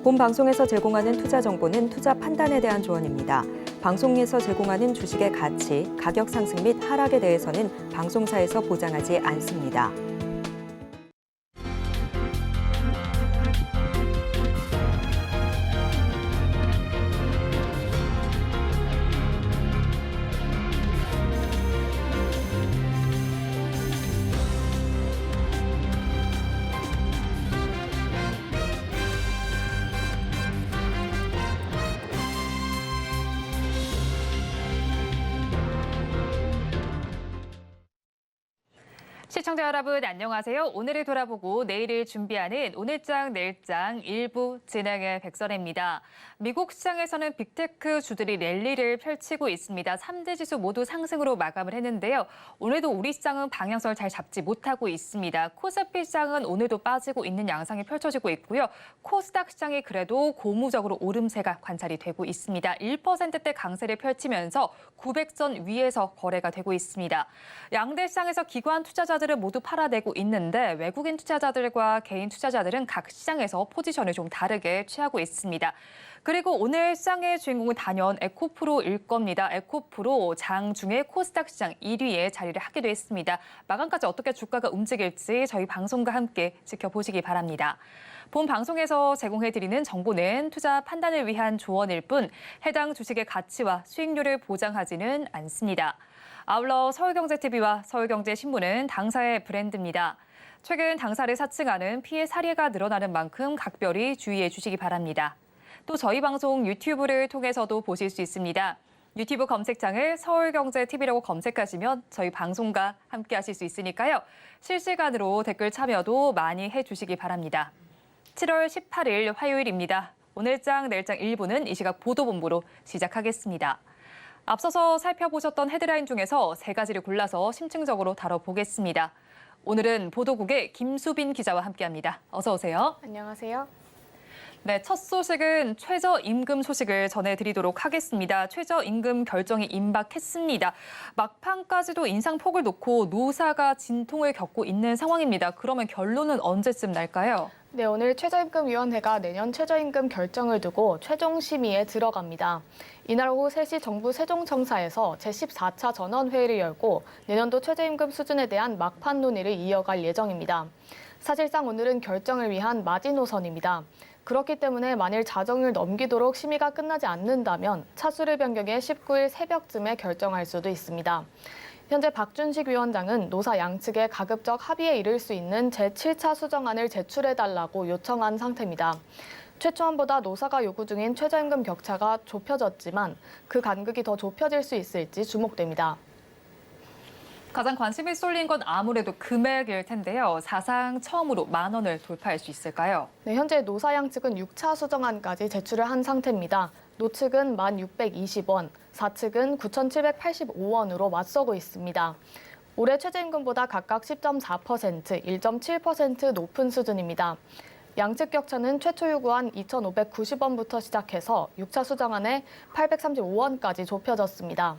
본 방송에서 제공하는 투자 정보는 투자 판단에 대한 조언입니다. 방송에서 제공하는 주식의 가치, 가격 상승 및 하락에 대해서는 방송사에서 보장하지 않습니다. 시청자 여러분 안녕하세요. 오늘을 돌아보고 내일을 준비하는 오늘장 내일장 1부 진행의 백선혜입니다. 미국 시장에서는 빅테크 주들이 랠리를 펼치고 있습니다. 3대 지수 모두 상승으로 마감을 했는데요. 오늘도 우리 시장은 방향성을 잘 잡지 못하고 있습니다. 코스피 시장은 오늘도 빠지고 있는 양상이 펼쳐지고 있고요. 코스닥 시장이 그래도 고무적으로 오름세가 관찰이 되고 있습니다. 1%대 강세를 펼치면서 900선 위에서 거래가 되고 있습니다. 양대 시장에서 기관 투자자들은 모두 팔아내고 있는데 외국인 투자자들과 개인 투자자들은 각 시장에서 포지션을 좀 다르게 취하고 있습니다. 그리고 오늘 시장의 주인공은 단연 에코프로일 겁니다. 에코프로 장중에 코스닥 시장 1위에 자리를 하기도 했습니다. 마감까지 어떻게 주가가 움직일지 저희 방송과 함께 지켜보시기 바랍니다. 본 방송에서 제공해드리는 정보는 투자 판단을 위한 조언일 뿐 해당 주식의 가치와 수익률을 보장하지는 않습니다. 아울러 서울경제TV와 서울경제신문은 당사의 브랜드입니다. 최근 당사를 사칭하는 피해 사례가 늘어나는 만큼 각별히 주의해 주시기 바랍니다. 또 저희 방송 유튜브를 통해서도 보실 수 있습니다. 유튜브 검색창을 서울경제TV라고 검색하시면 저희 방송과 함께 하실 수 있으니까요. 실시간으로 댓글 참여도 많이 해주시기 바랍니다. 7월 18일 화요일입니다. 오늘장 내일장 1부는 이 시각 보도본부로 시작하겠습니다. 앞서서 살펴보셨던 헤드라인 중에서 세 가지를 골라서 심층적으로 다뤄보겠습니다. 오늘은 보도국의 김수빈 기자와 함께합니다. 어서 오세요. 안녕하세요. 네, 첫 소식은 최저임금 소식을 전해드리도록 하겠습니다. 최저임금 결정이 임박했습니다. 막판까지도 인상폭을 놓고 노사가 진통을 겪고 있는 상황입니다. 그러면 결론은 언제쯤 날까요? 네, 오늘 최저임금위원회가 내년 최저임금 결정을 두고 최종 심의에 들어갑니다. 이날 오후 3시 정부 세종청사에서 제14차 전원회의를 열고 내년도 최저임금 수준에 대한 막판 논의를 이어갈 예정입니다. 사실상 오늘은 결정을 위한 마지노선입니다. 그렇기 때문에 만일 자정을 넘기도록 심의가 끝나지 않는다면 차수를 변경해 19일 새벽쯤에 결정할 수도 있습니다. 현재 박준식 위원장은 노사 양측의 가급적 합의에 이를 수 있는 제7차 수정안을 제출해달라고 요청한 상태입니다. 최초안보다 노사가 요구 중인 최저임금 격차가 좁혀졌지만 그 간극이 더 좁혀질 수 있을지 주목됩니다. 가장 관심이 쏠린 건 아무래도 금액일 텐데요. 사상 처음으로 10,000원을 돌파할 수 있을까요? 네, 현재 노사 양측은 6차 수정안까지 제출을 한 상태입니다. 노측은 1,620원, 사측은 9,785원으로 맞서고 있습니다. 올해 최저임금보다 각각 10.4%, 1.7% 높은 수준입니다. 양측 격차는 최초 요구한 2,590원부터 시작해서 6차 수정안에 835원까지 좁혀졌습니다.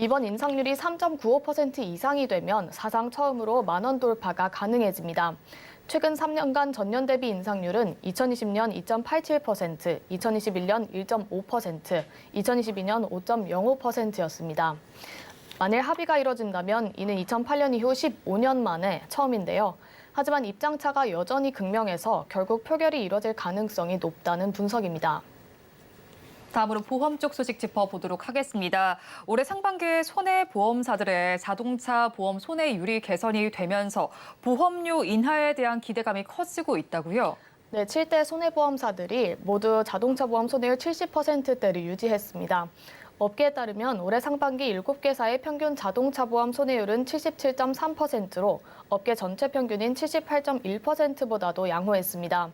이번 인상률이 3.95% 이상이 되면 사상 처음으로 10,000원 돌파가 가능해집니다. 최근 3년간 전년 대비 인상률은 2020년 2.87%, 2021년 1.5%, 2022년 5.05%였습니다. 만일 합의가 이뤄진다면 이는 2008년 이후 15년 만에 처음인데요. 하지만 입장차가 여전히 극명해서 결국 표결이 이뤄질 가능성이 높다는 분석입니다. 다음으로 보험 쪽 소식 짚어보도록 하겠습니다. 올해 상반기에 손해보험사들의 자동차 보험 손해율이 개선이 되면서 보험료 인하에 대한 기대감이 커지고 있다고요? 네, 7대 손해보험사들이 모두 자동차 보험 손해율 70%대를 유지했습니다. 업계에 따르면 올해 상반기 7개사의 평균 자동차 보험 손해율은 77.3%로 업계 전체 평균인 78.1%보다도 양호했습니다.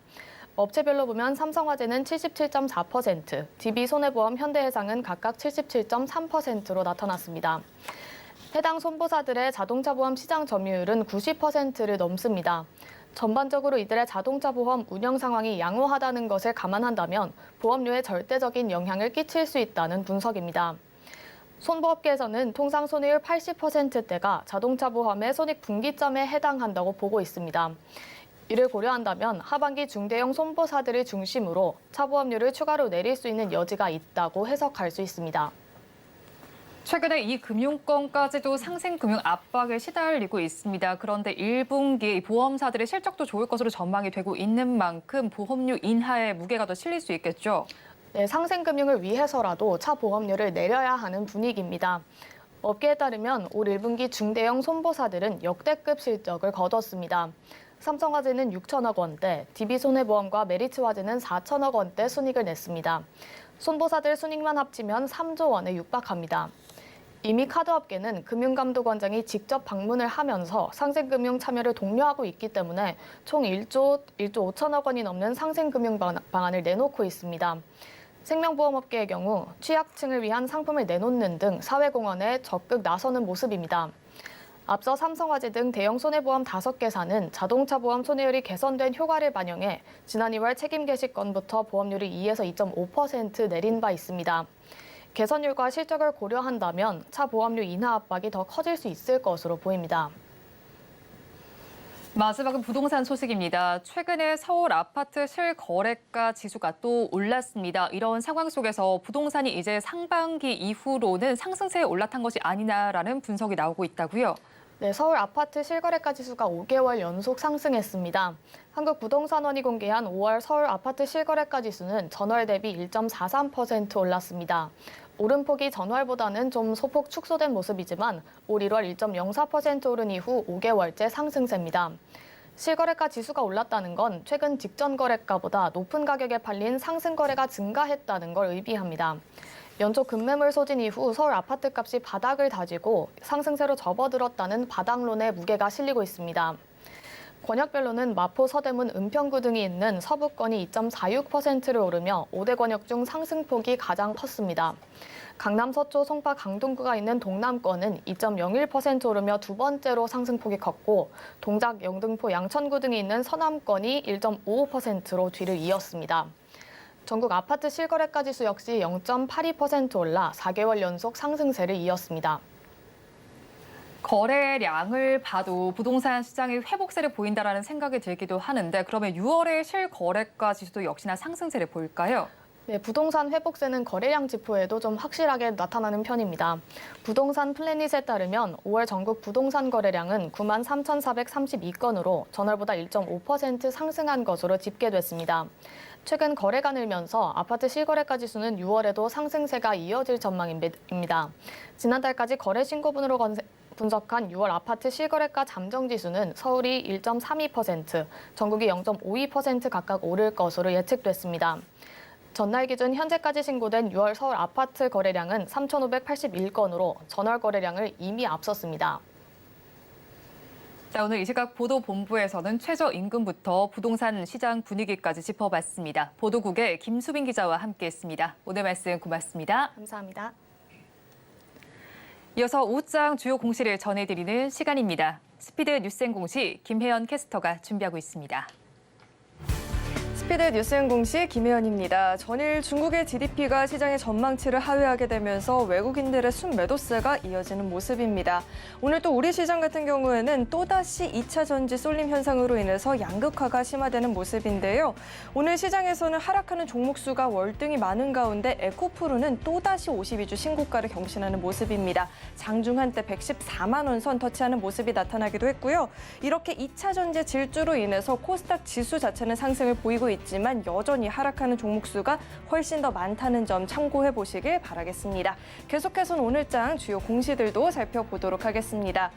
업체별로 보면 삼성화재는 77.4%, DB손해보험, 현대해상은 각각 77.3%로 나타났습니다. 해당 손보사들의 자동차 보험 시장 점유율은 90%를 넘습니다. 전반적으로 이들의 자동차 보험 운영 상황이 양호하다는 것을 감안한다면 보험료에 절대적인 영향을 끼칠 수 있다는 분석입니다. 손보업계에서는 통상 손해율 80%대가 자동차 보험의 손익 분기점에 해당한다고 보고 있습니다. 이를 고려한다면 하반기 중대형 손보사들을 중심으로 차 보험료를 추가로 내릴 수 있는 여지가 있다고 해석할 수 있습니다. 최근에 이 금융권까지도 상생 금융 압박에 시달리고 있습니다. 그런데 1분기 보험사들의 실적도 좋을 것으로 전망이 되고 있는 만큼 보험료 인하에 무게가 더 실릴 수 있겠죠? 네, 상생금융을 위해서라도 차 보험료를 내려야 하는 분위기입니다. 업계에 따르면 올 1분기 중대형 손보사들은 역대급 실적을 거뒀습니다. 삼성화재는 6천억 원대, DB손해보험과 메리츠화재는 4천억 원대 순이익을 냈습니다. 손보사들 순이익만 합치면 3조 원에 육박합니다. 이미 카드업계는 금융감독원장이 직접 방문을 하면서 상생금융 참여를 독려하고 있기 때문에 총 1조 5천억 원이 넘는 상생금융 방안을 내놓고 있습니다. 생명보험업계의 경우 취약층을 위한 상품을 내놓는 등 사회공헌에 적극 나서는 모습입니다. 앞서 삼성화재 등 대형 손해보험 5개사는 자동차 보험 손해율이 개선된 효과를 반영해 지난 2월 책임 개시건부터 보험료를 2에서 2.5% 내린 바 있습니다. 개선율과 실적을 고려한다면 차 보험료 인하 압박이 더 커질 수 있을 것으로 보입니다. 마지막은 부동산 소식입니다. 최근에 서울 아파트 실거래가 지수가 또 올랐습니다. 이런 상황 속에서 부동산이 이제 상반기 이후로는 상승세에 올라탄 것이 아니냐라는 분석이 나오고 있다고요. 네, 서울 아파트 실거래가 지수가 5개월 연속 상승했습니다. 한국부동산원이 공개한 5월 서울 아파트 실거래가 지수는 전월 대비 1.43% 올랐습니다. 오름폭이 전월보다는 좀 소폭 축소된 모습이지만 올 1월 1.04% 오른 이후 5개월째 상승세입니다. 실거래가 지수가 올랐다는 건 최근 직전 거래가보다 높은 가격에 팔린 상승 거래가 증가했다는 걸 의미합니다. 연초 급매물 소진 이후 서울 아파트 값이 바닥을 다지고 상승세로 접어들었다는 바닥론의 무게가 실리고 있습니다. 권역별로는 마포, 서대문, 은평구 등이 있는 서부권이 2.46%를 오르며 5대 권역 중 상승폭이 가장 컸습니다. 강남, 서초, 송파, 강동구가 있는 동남권은 2.01% 오르며 두 번째로 상승폭이 컸고 동작, 영등포, 양천구 등이 있는 서남권이 1.55%로 뒤를 이었습니다. 전국 아파트 실거래가 지수 역시 0.82% 올라 4개월 연속 상승세를 이었습니다. 거래량을 봐도 부동산 시장이 회복세를 보인다라는 생각이 들기도 하는데 그러면 6월의 실거래가 지수도 역시나 상승세를 보일까요? 네, 부동산 회복세는 거래량 지표에도 좀 확실하게 나타나는 편입니다. 부동산 플래닛에 따르면 5월 전국 부동산 거래량은 9만 3,432건으로 전월보다 1.5% 상승한 것으로 집계됐습니다. 최근 거래가 늘면서 아파트 실거래가 지수는 6월에도 상승세가 이어질 전망입니다. 지난달까지 거래 신고분으로 분석한 6월 아파트 실거래가 잠정지수는 서울이 1.32%, 전국이 0.52% 각각 오를 것으로 예측됐습니다. 전날 기준 현재까지 신고된 6월 서울 아파트 거래량은 3,581건으로 전월 거래량을 이미 앞섰습니다. 자, 오늘 이 시각 보도본부에서는 최저임금부터 부동산 시장 분위기까지 짚어봤습니다. 보도국의 김수빈 기자와 함께했습니다. 오늘 말씀 고맙습니다. 감사합니다. 이어서 오후장 주요 공시를 전해드리는 시간입니다. 스피드 뉴스엔 공시 김혜연 캐스터가 준비하고 있습니다. 스피드 뉴스엔 공시 김혜연입니다. 전일 중국의 GDP가 시장의 전망치를 하회하게 되면서 외국인들의 순매도세가 이어지는 모습입니다. 오늘 또 우리 시장 같은 경우에는 또다시 2차 전지 쏠림 현상으로 인해서 양극화가 심화되는 모습인데요. 오늘 시장에서는 하락하는 종목 수가 월등히 많은 가운데 에코프로는 또다시 52주 신고가를 경신하는 모습입니다. 장중 한때 114만 원 선 터치하는 모습이 나타나기도 했고요. 이렇게 2차 전지 질주로 인해서 코스닥 지수 자체는 상승을 보이고 있지만 여전히 하락하는 종목 수가 훨씬 더 많다는 점 참고해 보시길 바라겠습니다. 계속해서 오늘장 주요 공시들도 살펴보도록 하겠습니다.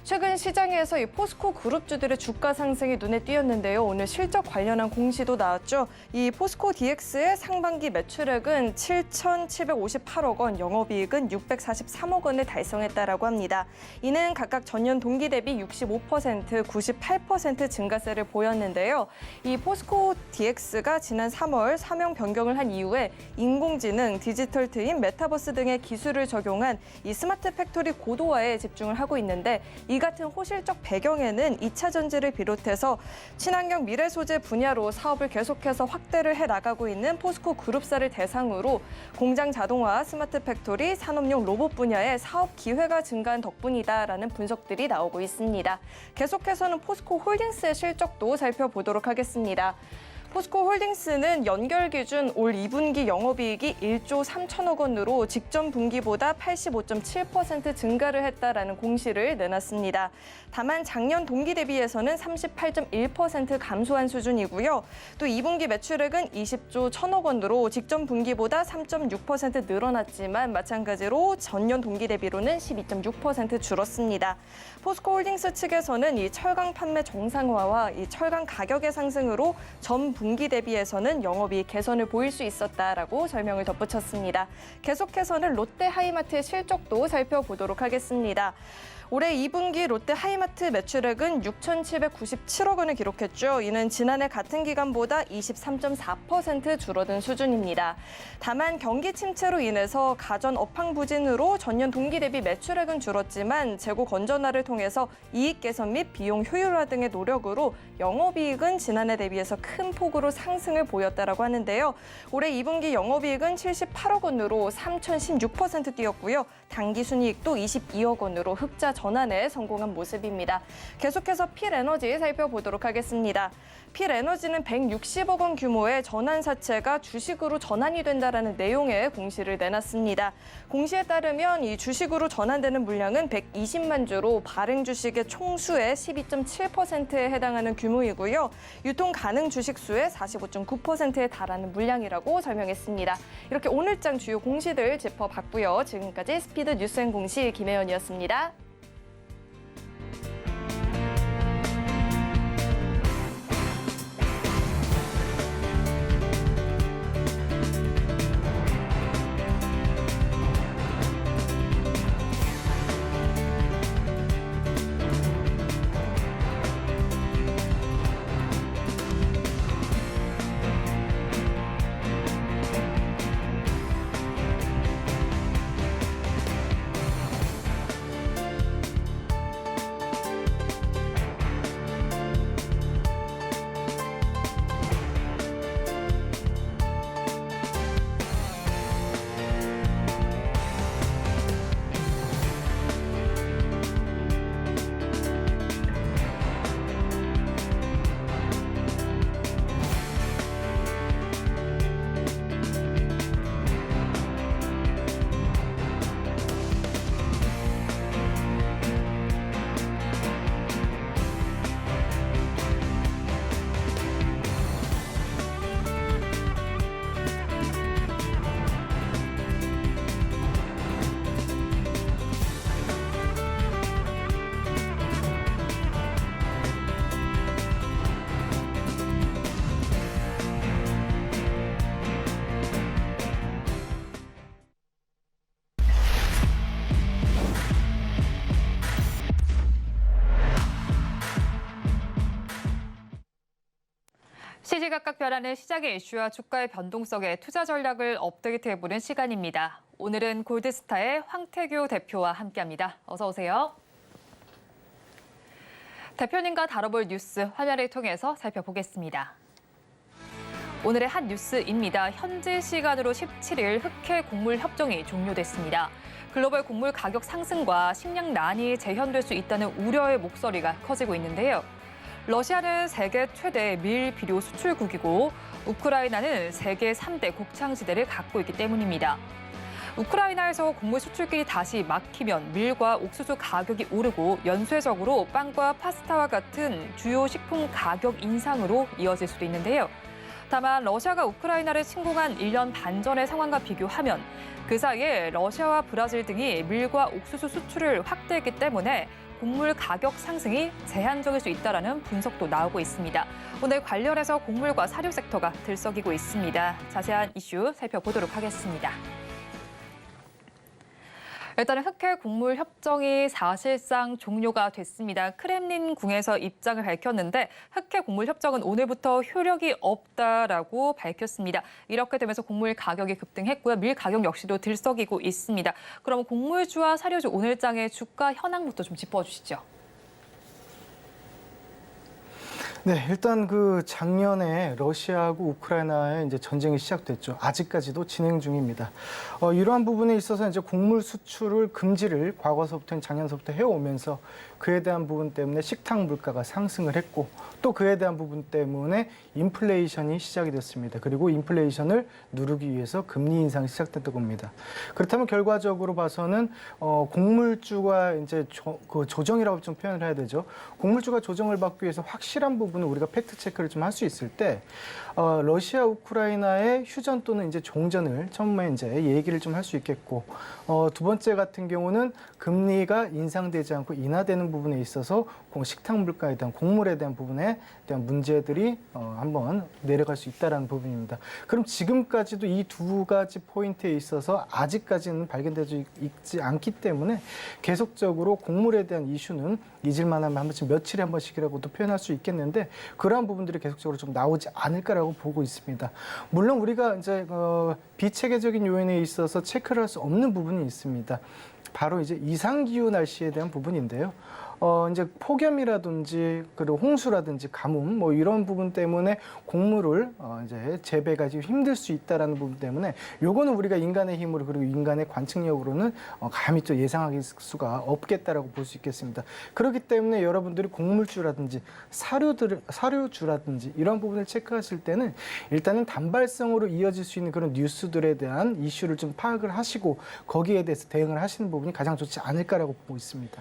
최근 시장에서 이 포스코 그룹주들의 주가 상승이 눈에 띄었는데요. 오늘 실적 관련한 공시도 나왔죠. 이 포스코 DX의 상반기 매출액은 7,758억 원, 영업이익은 643억 원을 달성했다라고 합니다. 이는 각각 전년 동기 대비 65%, 98% 증가세를 보였는데요. 이 포스코 DX DX가 지난 3월 사명 변경을 한 이후에 인공지능, 디지털 트윈, 메타버스 등의 기술을 적용한 이 스마트 팩토리 고도화에 집중을 하고 있는데 이 같은 호실적 배경에는 2차 전지를 비롯해서 친환경 미래 소재 분야로 사업을 계속해서 확대를 해 나가고 있는 포스코 그룹사를 대상으로 공장 자동화, 스마트 팩토리, 산업용 로봇 분야의 사업 기회가 증가한 덕분이다라는 분석들이 나오고 있습니다. 계속해서는 포스코 홀딩스의 실적도 살펴보도록 하겠습니다. 포스코 홀딩스는 연결 기준 올 2분기 영업이익이 1조 3천억 원으로 직전 분기보다 85.7% 증가를 했다라는 공시를 내놨습니다. 다만 작년 동기 대비해서는 38.1% 감소한 수준이고요. 또 2분기 매출액은 20조 1천억 원으로 직전 분기보다 3.6% 늘어났지만 마찬가지로 전년 동기 대비로는 12.6% 줄었습니다. 포스코 홀딩스 측에서는 이 철강 판매 정상화와 이 철강 가격의 상승으로 전 분기 대비해서는 영업이익 개선을 보일 수 있었다라고 설명을 덧붙였습니다. 계속해서는 롯데 하이마트의 실적도 살펴보도록 하겠습니다. 올해 2분기 롯데 하이마트 매출액은 6,797억 원을 기록했죠. 이는 지난해 같은 기간보다 23.4% 줄어든 수준입니다. 다만 경기 침체로 인해서 가전 업황 부진으로 전년 동기 대비 매출액은 줄었지만 재고 건전화를 통해서 이익 개선 및 비용 효율화 등의 노력으로 영업이익은 지난해 대비해서 큰 폭으로 상승을 보였다라고 하는데요. 올해 2분기 영업이익은 78억 원으로 3,016% 뛰었고요. 당기순이익도 22억 원으로 흑자 전환에 성공한 모습입니다. 계속해서 필에너지 살펴보도록 하겠습니다. 필에너지는 160억 원 규모의 전환사채가 주식으로 전환이 된다라는 내용의 공시를 내놨습니다. 공시에 따르면 이 주식으로 전환되는 물량은 120만 주로 발행 주식의 총수의 12.7%에 해당하는 규모이고요. 유통 가능 주식 수의 45.9%에 달하는 물량이라고 설명했습니다. 이렇게 오늘장 주요 공시들 짚어봤고요. 지금까지 스피드 뉴스앤공시 김혜연이었습니다. 시시각각 변하는 시장의 이슈와 주가의 변동성에 투자 전략을 업데이트해보는 시간입니다. 오늘은 골드스타의 황태규 대표와 함께합니다. 어서 오세요. 대표님과 다뤄볼 뉴스 화면을 통해서 살펴보겠습니다. 오늘의 한 뉴스입니다. 현지 시간으로 17일 흑해 곡물 협정이 종료됐습니다. 글로벌 곡물 가격 상승과 식량난이 재현될 수 있다는 우려의 목소리가 커지고 있는데요. 러시아는 세계 최대 밀 비료 수출국이고 우크라이나는 세계 3대 곡창지대를 갖고 있기 때문입니다. 우크라이나에서 곡물 수출길이 다시 막히면 밀과 옥수수 가격이 오르고 연쇄적으로 빵과 파스타와 같은 주요 식품 가격 인상으로 이어질 수도 있는데요. 다만 러시아가 우크라이나를 침공한 1년 반 전의 상황과 비교하면 그 사이에 러시아와 브라질 등이 밀과 옥수수 수출을 확대했기 때문에 곡물 가격 상승이 제한적일 수 있다는 분석도 나오고 있습니다. 오늘 관련해서 곡물과 사료 섹터가 들썩이고 있습니다. 자세한 이슈 살펴보도록 하겠습니다. 일단은 흑해 곡물 협정이 사실상 종료가 됐습니다. 크렘린궁에서 입장을 밝혔는데 흑해 곡물 협정은 오늘부터 효력이 없다라고 밝혔습니다. 이렇게 되면서 곡물 가격이 급등했고요. 밀 가격 역시도 들썩이고 있습니다. 그럼 곡물주와 사료주 오늘장의 주가 현황부터 좀 짚어주시죠. 네, 일단 작년에 러시아하고 우크라이나의 이제 전쟁이 시작됐죠. 아직까지도 진행 중입니다. 이러한 부분에 있어서 이제 곡물 수출을 금지를 과거서부터 작년서부터 해오면서 그에 대한 부분 때문에 식탁 물가가 상승을 했고 또 그에 대한 부분 때문에 인플레이션이 시작이 됐습니다. 그리고 인플레이션을 누르기 위해서 금리 인상이 시작됐던 겁니다. 그렇다면 결과적으로 봐서는 곡물주가 이제 조정이라고 좀 표현을 해야 되죠. 곡물주가 조정을 받기 위해서 확실한 부분을 우리가 팩트 체크를 좀 할 수 있을 때 러시아 우크라이나의 휴전 또는 이제 종전을 처음에 이제 얘기를 좀 할 수 있겠고 두 번째 같은 경우는 금리가 인상되지 않고 인하되는 부분에 있어서 식탁 물가에 대한 곡물에 대한 부분에 대한 문제들이 한번 내려갈 수 있다는 부분입니다. 그럼 지금까지도 이 두 가지 포인트에 있어서 아직까지는 발견되지 있지 않기 때문에 계속적으로 곡물에 대한 이슈는 잊을만하면 한 번씩 며칠에 한 번씩이라고도 표현할 수 있겠는데 그러한 부분들이 계속적으로 좀 나오지 않을까라고 보고 있습니다. 물론 우리가 이제 비체계적인 요인에 있어서 체크를 할 수 없는 부분이 있습니다. 바로 이제 이상기후 날씨에 대한 부분인데요. 이제 폭염이라든지 그리고 홍수라든지 가뭄 뭐 이런 부분 때문에 곡물을 이제 재배가 좀 힘들 수 있다라는 부분 때문에 요거는 우리가 인간의 힘으로 그리고 인간의 관측력으로는 감히 또 예상할 수가 없겠다라고 볼 수 있겠습니다. 그렇기 때문에 여러분들이 곡물주라든지 사료주라든지 이런 부분을 체크하실 때는 일단은 단발성으로 이어질 수 있는 그런 뉴스들에 대한 이슈를 좀 파악을 하시고 거기에 대해서 대응을 하시는 부분이 가장 좋지 않을까라고 보고 있습니다.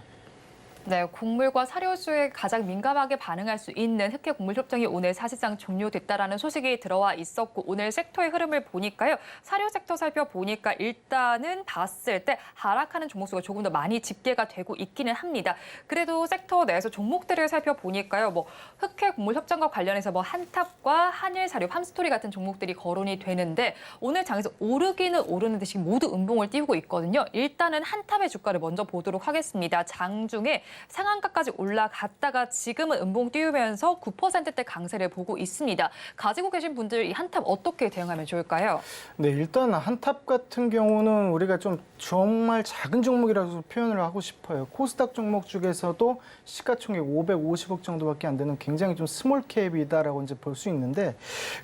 네, 곡물과 사료주에 가장 민감하게 반응할 수 있는 흑해 곡물 협정이 오늘 사실상 종료됐다라는 소식이 들어와 있었고 오늘 섹터의 흐름을 보니까요. 사료 섹터 살펴보니까 일단은 봤을 때 하락하는 종목수가 조금 더 많이 집계가 되고 있기는 합니다. 그래도 섹터 내에서 종목들을 살펴보니까요. 흑해 곡물 협정과 관련해서 한탑과 한일사료, 팜스토리 같은 종목들이 거론이 되는데 오늘 장에서 오르기는 오르는 듯이 모두 음봉을 띄우고 있거든요. 일단은 한탑의 주가를 먼저 보도록 하겠습니다. 장중에 상한가까지 올라갔다가 지금은 음봉 띄우면서 9%대 강세를 보고 있습니다. 가지고 계신 분들 이 한탑 어떻게 대응하면 좋을까요? 네, 일단 한탑 같은 경우는 우리가 좀 정말 작은 종목이라고 표현을 하고 싶어요. 코스닥 종목 중에서도 시가총액 550억 정도밖에 안 되는 굉장히 좀 스몰 캡이다라고 이제 볼 수 있는데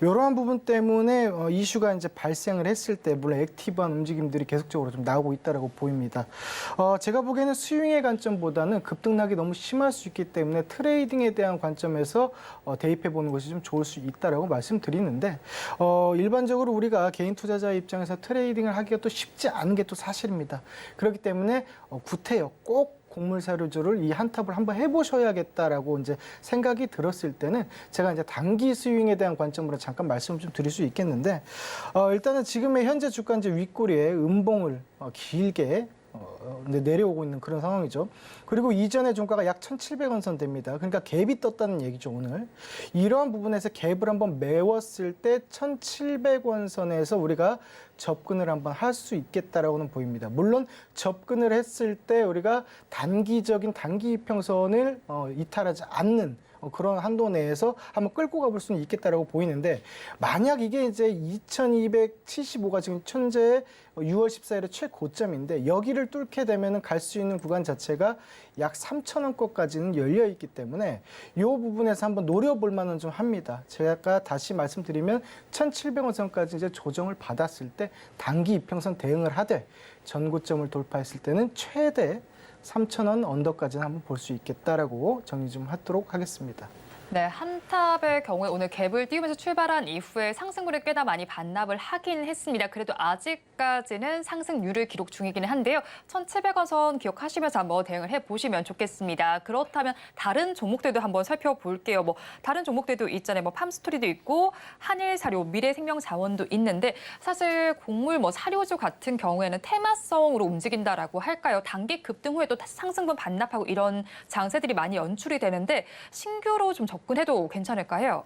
이러한 부분 때문에 이슈가 이제 발생을 했을 때 물론 액티브한 움직임들이 계속적으로 좀 나오고 있다라고 보입니다. 제가 보기에는 스윙의 관점보다는 급등락이 너무 심할 수 있기 때문에 트레이딩에 대한 관점에서 대입해 보는 것이 좀 좋을 수 있다라고 말씀드리는데 일반적으로 우리가 개인 투자자 입장에서 트레이딩을 하기가 또 쉽지 않은 게 또 사실입니다. 그렇기 때문에 구태여 꼭 곡물 사료주를 이 한탑을 한번 해보셔야겠다라고 이제 생각이 들었을 때는 제가 이제 단기 스윙에 대한 관점으로 잠깐 말씀을 좀 드릴 수 있겠는데 일단은 지금의 현재 주가 이제 윗꼬리에 음봉을 길게 내려오고 있는 그런 상황이죠. 그리고 이전의 종가가 약 1,700원 선 됩니다. 그러니까 갭이 떴다는 얘기죠, 오늘. 이러한 부분에서 갭을 한번 메웠을 때 1,700원 선에서 우리가 접근을 한번 할 수 있겠다라고는 보입니다. 물론 접근을 했을 때 우리가 단기적인 단기 이평선을 이탈하지 않는 그런 한도 내에서 한번 끌고 가볼 수는 있겠다라고 보이는데 만약 이게 이제 2275가 지금 현재 6월 14일의 최고점인데 여기를 뚫게 되면은 갈 수 있는 구간 자체가 약 3,000원권까지는 열려 있기 때문에 이 부분에서 한번 노려볼 만은 좀 합니다. 제가 다시 말씀드리면 1,700원 선까지 이제 조정을 받았을 때 단기 이평선 대응을 하되 전고점을 돌파했을 때는 최대 3,000원 언더까지는 한번 볼 수 있겠다라고 정리 좀 하도록 하겠습니다. 네, 한탑의 경우에 오늘 갭을 띄우면서 출발한 이후에 상승률을 꽤나 많이 반납을 하긴 했습니다. 그래도 아직까지는 상승률을 기록 중이기는 한데요. 1,700원 선 기억하시면서 한번 대응을 해보시면 좋겠습니다. 그렇다면 다른 종목들도 한번 살펴볼게요. 다른 종목들도 있잖아요. 팜스토리도 있고 한일사료, 미래생명자원도 있는데 사실 곡물 사료주 같은 경우에는 테마성으로 움직인다라고 할까요? 단기 급등 후에 또 상승분 반납하고 이런 장세들이 많이 연출이 되는데 신규로 좀 접근해도 괜찮을까요?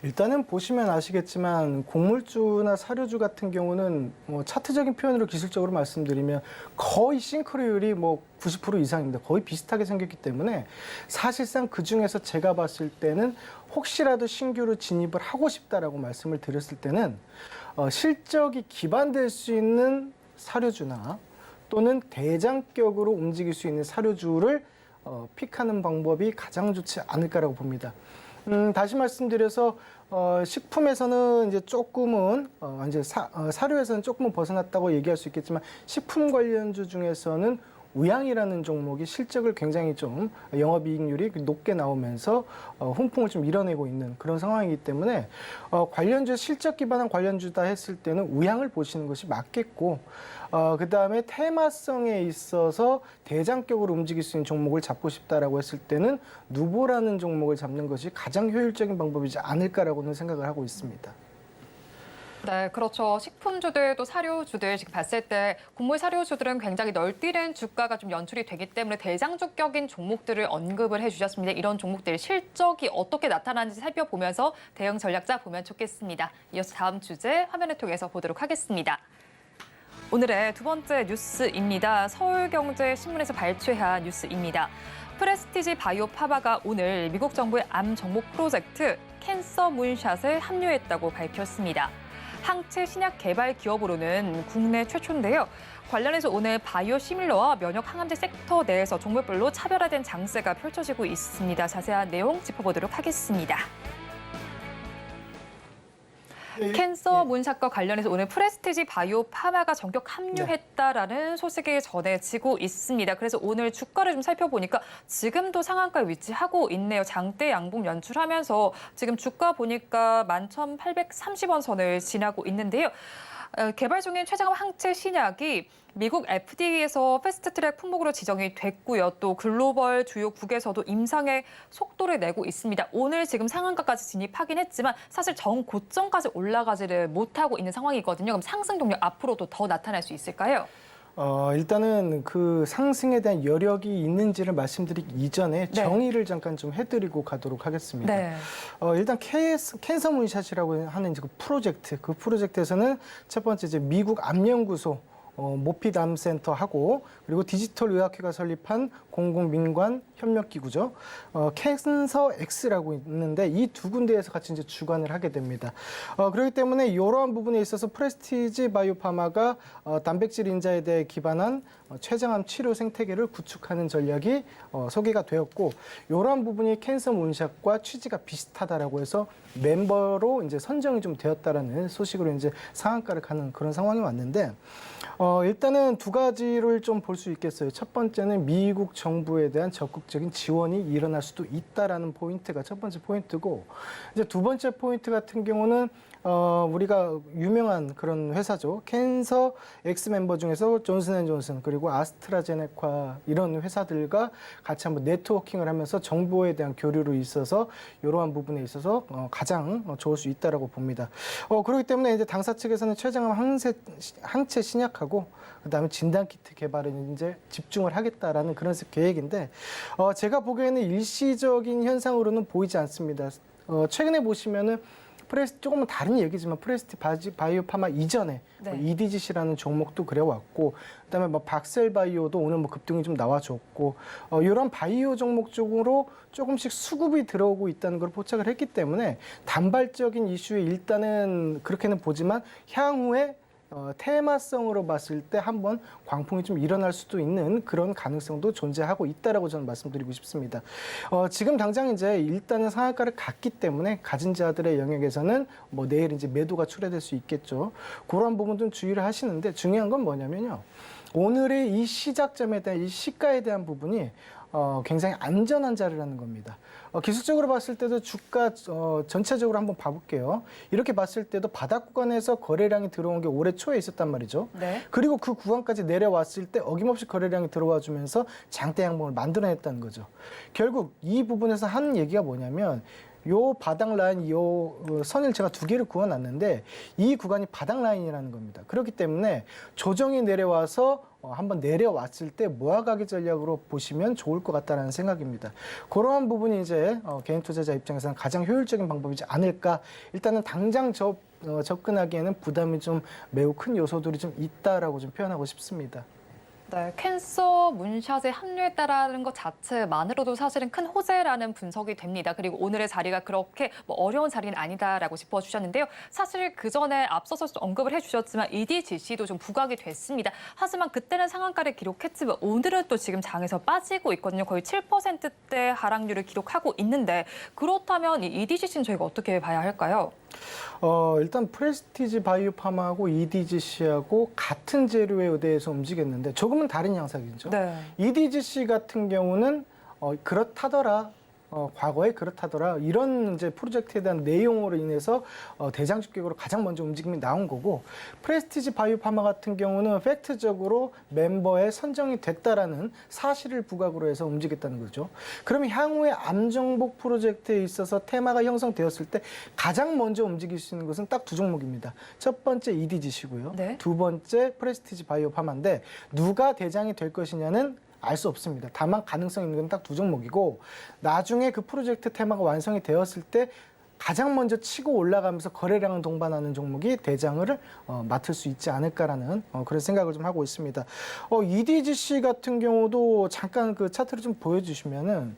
일단은 보시면 아시겠지만 곡물주나 사료주 같은 경우는 차트적인 표현으로 기술적으로 말씀드리면 거의 싱크로율이 90% 이상입니다. 거의 비슷하게 생겼기 때문에 사실상 그 중에서 제가 봤을 때는 혹시라도 신규로 진입을 하고 싶다라고 말씀을 드렸을 때는 실적이 기반될 수 있는 사료주나 또는 대장격으로 움직일 수 있는 사료주를 픽하는 방법이 가장 좋지 않을까라고 봅니다. 다시 말씀드려서 식품에서는 이제 조금은 이제 사료에서는 조금은 벗어났다고 얘기할 수 있겠지만 식품 관련주 중에서는 우양이라는 종목이 실적을 굉장히 좀 영업이익률이 높게 나오면서 훈풍을 좀 이뤄내고 있는 그런 상황이기 때문에 관련주 실적 기반한 관련주다 했을 때는 우양을 보시는 것이 맞겠고 그다음에 테마성에 있어서 대장격으로 움직일 수 있는 종목을 잡고 싶다라고 했을 때는 누보라는 종목을 잡는 것이 가장 효율적인 방법이지 않을까라고는 생각을 하고 있습니다. 네, 그렇죠. 식품주들 또 사료주들 지금 봤을 때 곡물 사료주들은 굉장히 널뛰는 주가가 좀 연출이 되기 때문에 대장주격인 종목들을 언급을 해주셨습니다. 이런 종목들 실적이 어떻게 나타나는지 살펴보면서 대응 전략 짜보면 좋겠습니다. 이어서 다음 주제 화면을 통해서 보도록 하겠습니다. 오늘의 두 번째 뉴스입니다. 서울경제신문에서 발췌한 뉴스입니다. 프레스티지 바이오 파마가 오늘 미국 정부의 암 정복 프로젝트 캔서 문샷에 합류했다고 밝혔습니다. 항체 신약 개발 기업으로는 국내 최초인데요. 관련해서 오늘 바이오 시밀러와 면역 항암제 섹터 내에서 종목별로 차별화된 장세가 펼쳐지고 있습니다. 자세한 내용 짚어보도록 하겠습니다. 캔서 문샷과 관련해서 오늘 프레스티지 바이오 파마가 전격 합류했다라는 소식이 전해지고 있습니다. 그래서 오늘 주가를 좀 살펴보니까 지금도 상한가에 위치하고 있네요. 장대 양봉 연출하면서 지금 주가 보니까 11,830원 선을 지나고 있는데요. 개발 중인 최장암 항체 신약이 미국 FDA에서 패스트트랙 품목으로 지정이 됐고요. 또 글로벌 주요 국에서도 임상의 속도를 내고 있습니다. 오늘 지금 상한가까지 진입하긴 했지만 사실 정고점까지 올라가지를 못하고 있는 상황이거든요. 그럼 상승 동력 앞으로도 더 나타날 수 있을까요? 일단은 그 상승에 대한 여력이 있는지를 말씀드리기 이전에 정의를 잠깐 좀 해드리고 가도록 하겠습니다. 네. 일단 캔서 문샷이라고 하는 그 프로젝트에서는 첫 번째 이제 미국 암연구소 모피담센터하고 그리고 디지털 의학회가 설립한 공공민관 협력기구죠. 캔서 X라고 있는데 이 두 군데에서 같이 이제 주관을 하게 됩니다. 그렇기 때문에 이러한 부분에 있어서 프레스티지 바이오파마가 단백질 인자에 대해 기반한 췌장암 치료 생태계를 구축하는 전략이 소개가 되었고 이러한 부분이 캔서 문샷과 취지가 비슷하다라고 해서 멤버로 이제 선정이 좀 되었다라는 소식으로 이제 상한가를 가는 그런 상황이 왔는데 일단은 두 가지를 좀 볼 수 있겠어요. 첫 번째는 미국 정부에 대한 적극적인 지원이 일어날 수도 있다라는 포인트가 첫 번째 포인트고 이제 두 번째 포인트 같은 경우는 우리가 유명한 그런 회사죠. 캔서 X 멤버 중에서 존슨앤존슨 그리고 아스트라제네카 이런 회사들과 같이 한번 네트워킹을 하면서 정보에 대한 교류로 있어서 이러한 부분에 있어서 가장 좋을 수 있다라고 봅니다. 그렇기 때문에 이제 당사 측에서는 췌장암 항체 신약하고 그다음에 진단 키트 개발에 이제 집중을 하겠다라는 그런 계획인데 제가 보기에는 일시적인 현상으로는 보이지 않습니다. 최근에 보시면은 조금은 다른 얘기지만 프레스티지 바이오파마 이전에 EDGC라는 종목도 그래왔고 그다음에 박셀바이오도 오늘 급등이 좀 나와줬고 이런 바이오 종목 쪽으로 조금씩 수급이 들어오고 있다는 걸 포착을 했기 때문에 단발적인 이슈에 일단은 그렇게는 보지만 향후에 테마성으로 봤을 때 한번 광풍이 좀 일어날 수도 있는 그런 가능성도 존재하고 있다라고 저는 말씀드리고 싶습니다. 지금 당장 이제 일단은 상한가를 갔기 때문에 가진 자들의 영역에서는 내일 이제 매도가 출회될 수 있겠죠. 그런 부분도 주의를 하시는데 중요한 건 뭐냐면요. 오늘의 이 시작점에 대한 이 시가에 대한 부분이 굉장히 안전한 자리라는 겁니다. 기술적으로 봤을 때도 주가 전체적으로 한번 봐볼게요. 이렇게 봤을 때도 바닥 구간에서 거래량이 들어온 게 올해 초에 있었단 말이죠. 네. 그리고 그 구간까지 내려왔을 때 어김없이 거래량이 들어와 주면서 장대 양봉을 만들어냈다는 거죠. 결국 이 부분에서 하는 얘기가 뭐냐면 요 바닥 라인, 요 선을 제가 두 개를 그어놨는데 이 구간이 바닥 라인이라는 겁니다. 그렇기 때문에 조정이 내려와서 한번 내려왔을 때 모아가기 전략으로 보시면 좋을 것 같다는 생각입니다. 그러한 부분이 이제 개인 투자자 입장에서는 가장 효율적인 방법이지 않을까. 일단은 당장 접근하기에는 부담이 좀 매우 큰 요소들이 좀 있다라고 좀 표현하고 싶습니다. 네, 캔서 문샷에 합류했다라는 것 자체만으로도 사실은 큰 호재라는 분석이 됩니다. 그리고 오늘의 자리가 그렇게 어려운 자리는 아니다라고 짚어주셨는데요. 사실 그 전에 앞서서 언급을 해주셨지만 EDGC도 좀 부각이 됐습니다. 하지만 그때는 상한가를 기록했지만 오늘은 또 지금 장에서 빠지고 있거든요. 거의 7%대 하락률을 기록하고 있는데 그렇다면 이 EDGC는 저희가 어떻게 봐야 할까요? 일단 프레스티지 바이오파마하고 EDGC하고 같은 재료에 의대해서 움직였는데 조금은 다른 양상이죠. 네. EDGC 같은 경우는 그렇다더라. 과거에 그렇다더라. 이런 이제 프로젝트에 대한 내용으로 인해서 대장 주격으로 가장 먼저 움직임이 나온 거고, 프레스티지 바이오파마 같은 경우는 팩트적으로 멤버에 선정이 됐다라는 사실을 부각으로 해서 움직였다는 거죠. 그러면 향후에 암정복 프로젝트에 있어서 테마가 형성되었을 때 가장 먼저 움직일 수 있는 것은 딱 두 종목입니다. 첫 번째 EDGC고요. 네. 두 번째 프레스티지 바이오파마인데 누가 대장이 될 것이냐는 알 수 없습니다. 다만 가능성 있는 건 딱 두 종목이고, 나중에 그 프로젝트 테마가 완성이 되었을 때 가장 먼저 치고 올라가면서 거래량을 동반하는 종목이 대장을 맡을 수 있지 않을까라는 그런 생각을 좀 하고 있습니다. EDGC 같은 경우도 잠깐 그 차트를 좀 보여주시면은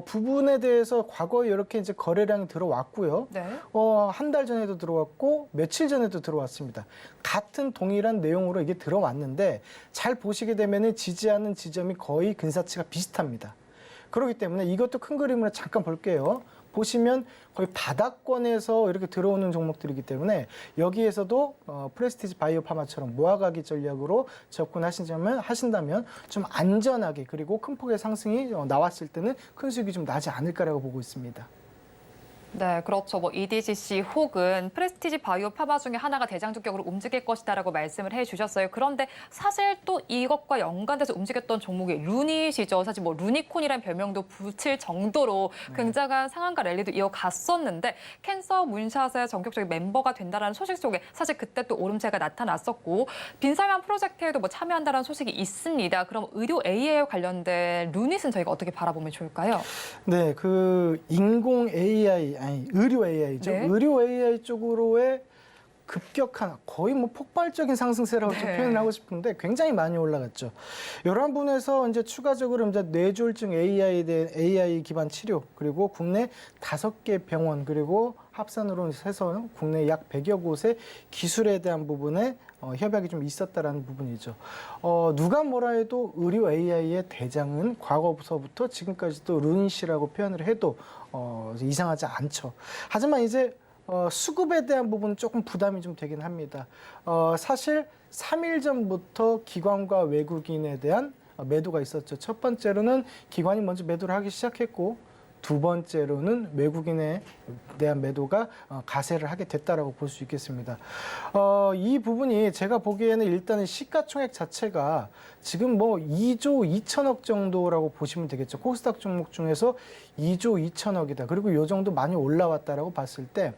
부분에 대해서 과거에 이렇게 이제 거래량이 들어왔고요. 네. 한 달 전에도 들어왔고 며칠 전에도 들어왔습니다. 같은 동일한 내용으로 이게 들어왔는데 잘 보시게 되면은 지지하는 지점이 거의 근사치가 비슷합니다. 그렇기 때문에 이것도 큰 그림으로 잠깐 볼게요. 보시면 거의 바닥권에서 이렇게 들어오는 종목들이기 때문에 여기에서도 프레스티지 바이오파마처럼 모아가기 전략으로 접근하신다면 좀 안전하게, 그리고 큰 폭의 상승이 나왔을 때는 큰 수익이 좀 나지 않을까라고 보고 있습니다. 네, 그렇죠. EDGC 혹은 프레스티지 바이오 파마 중에 하나가 대장 주격으로 움직일 것이다라고 말씀을 해주셨어요. 그런데 사실 또 이것과 연관돼서 움직였던 종목이 루닛이죠. 사실 루니콘이라는 별명도 붙일 정도로 굉장한 상한가 랠리도 이어갔었는데 캔서 문샷의 전격적인 멤버가 된다는 소식 속에 사실 그때 또 오름세가 나타났었고 빈살만 프로젝트에도 참여한다는 소식이 있습니다. 그럼 의료 AI에 관련된 루닛은 저희가 어떻게 바라보면 좋을까요? 네, 그 인공 AI, 의료 AI죠. 네. 의료 AI 쪽으로의 급격한, 거의 폭발적인 상승세라고 좀 네. 표현을 하고 싶은데 굉장히 많이 올라갔죠. 이러한 부분에서 이제 추가적으로 이제 뇌졸중 AI 기반 치료, 그리고 국내 5개 병원, 그리고 합산으로 해서 국내 약 100여 곳의 기술에 대한 부분에 협약이 좀 있었다라는 부분이죠. 누가 뭐라 해도 의료 AI의 대장은 과거서부터 지금까지도 루닛이라고 표현을 해도 이상하지 않죠. 하지만 이제 수급에 대한 부분은 조금 부담이 좀 되긴 합니다. 사실 3일 전부터 기관과 외국인에 대한 매도가 있었죠. 첫 번째로는 기관이 먼저 매도를 하기 시작했고, 두 번째로는 외국인에 대한 매도가 가세를 하게 됐다라고 볼 수 있겠습니다. 이 부분이 제가 보기에는 일단은 시가총액 자체가 지금 2조 2천억 정도라고 보시면 되겠죠. 코스닥 종목 중에서 2조 2천억이다. 그리고 이 정도 많이 올라왔다라고 봤을 때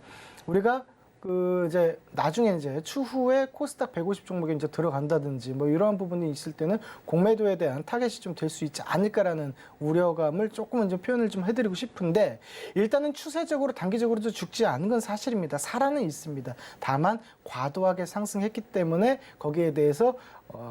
우리가 이제 나중에 이제 추후에 코스닥 150 종목에 이제 들어간다든지 이러한 부분이 있을 때는 공매도에 대한 타겟이 좀 될 수 있지 않을까라는 우려감을 조금은 좀 표현을 좀 해드리고 싶은데, 일단은 추세적으로 단기적으로도 죽지 않은 건 사실입니다. 살아는 있습니다. 다만 과도하게 상승했기 때문에 거기에 대해서